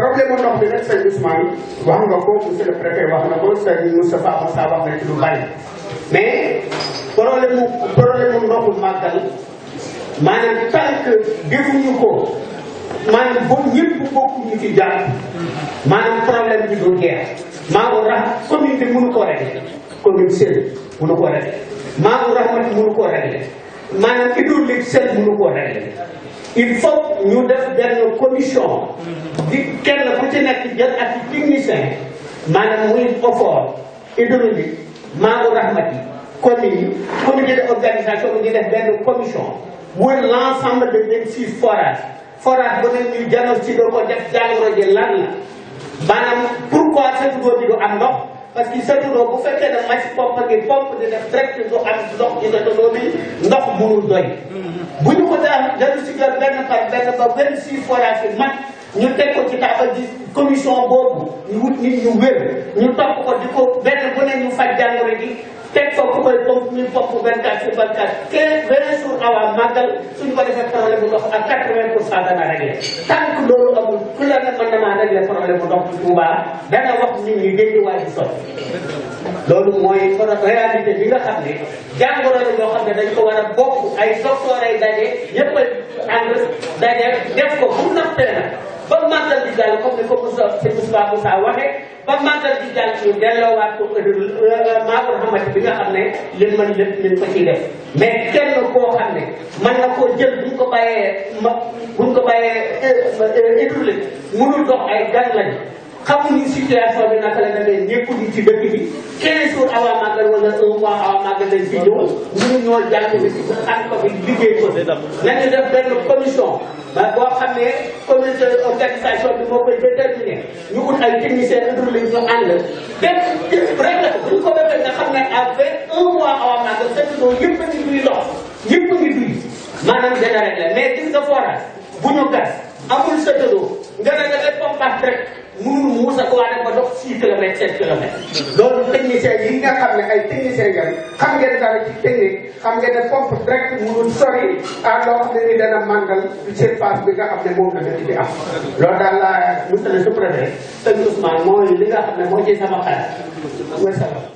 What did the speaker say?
problème ndox bi nag sëñ Ousmane wax nga ko monsieur le préfet wax na ko sëñ Moustapha Moussa wax na ci lu bari mais problème mu ndoxu màggal maanaam tant que defuñu ko maanaam boobu ñëpp bokkuñu ci jàpp maanaam problème bi du jeex maa ngi rax commune bi mënu ko régler commune Sène mënu ko régler maa ngi raxmati mënu ko régler maanaam hydraulique Sène mënu ko régler il faut ñu def benn commission di kenn ku ci nekk jël ak technicien maanaam muy effort hydraulique maa ngi raxmati commune comité d'organisation bi di def benn commission muy l'ensemble de 26 forages forage ba ne ñu diagnostiqué ko def jàngoro ji lan la maanaam pourquoi Sénégal bi du am ndox parce que Sénégal bu fekkee ne mach pompe di def direct du am ndox ci Sénégal bi ndox mënul doy. bu ñu ko diagnostiqué benn par benn ba 26 forages yi mat ñu teg ko ci taabal ji commission boobu ñu wut nit ñu wér ñu topp ko di ko benn bu ne ñu faj jàngoro ji. teg fa ku koy pompe ñu pompe 24 sur 24 15 20 jours avant màggal suñu ko defee problème bu ndox ak 80% dana réglé tant que loolu amul ku la ne mën na maa réglé problème bu ndox bu Touba dana wax nit ñi dégg waa ji sot loolu mooy réalité bi nga xam ne jàngoro la yoo xam ne dañ ko war a bokk ay docteur ay daje ñëpp a ànd daje def ko bu nappee nag ba màggal di jàll comme ni ko Moussa waxee ba màggal di jàll ñu delloowaat ko Maodo xamante bi nga xam ne leen mën lépp leen ko ciy def mais kenn koo xam ne mën na koo jël buñ ko bàyyee hydraulique mënul dox ay gan lañ xamuñu situation bi naka la demee nekkuñu ci dëkk bi 15 jours avant màggal wala 1 mois avant màggal lañ fi ñëw mënu ñoo jàng bi ci xam ko bi liggéey ko nañu def benn commission boo xam ne comité organisation bi moo koy déterminé ñu ut ay techniciens hydraulique ñu ànd def rek la bu ñu ko defee nga xam ne avec 1 mois avant màggal Sénégal yëpp a ngi duy ndox yëpp a ngi duy maanaam dana rek la mais gis nga forage bu ñu gas amul Sénégal nga ne da ngay pompage rek mënul muusa ko waa ba dox 6 kilomètres 7 kilomètres loolu technicien yi nga xam ne ay technicien ngeen xam ngeen dara ci technique xam ngeen ne pompe direct mënul sori loo xam ne ni dana màngal surface bi nga xam ne moom la nga di am loolu daal laa monsieur le sous-préfet sëñ Ousmane mooy li nga xam ne moo ci sama xalaat